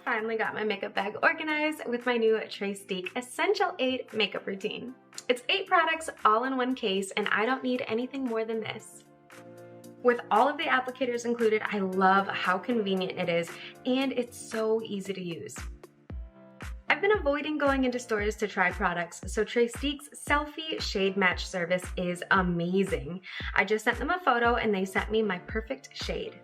finally got my makeup bag organized with my new trestique Essential 8 makeup routine. It's 8 products all in one case, and I don't need anything more than this. With all of the applicators included, I love how convenient it is, and it's so easy to use. I've been avoiding going into stores to try products, so Trestique's selfie shade match service is amazing. I just sent them a photo and they sent me my perfect shade.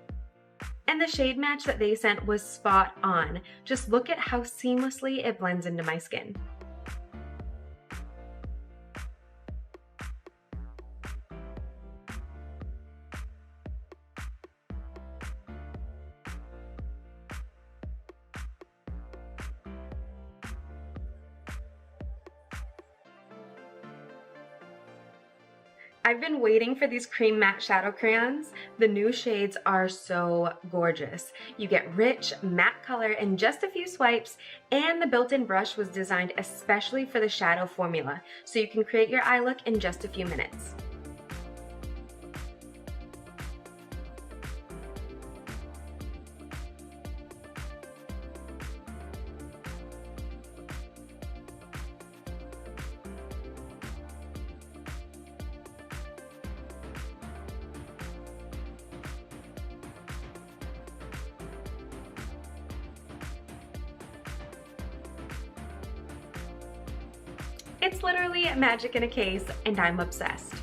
And the shade match that they sent was spot on. Just look at how seamlessly it blends into my skin. I've been waiting for these cream matte shadow crayons. The new shades are so gorgeous. You get rich, matte color in just a few swipes, and the built-in brush was designed especially for the shadow formula, so you can create your eye look in just a few minutes. It's literally magic in a case, and I'm obsessed.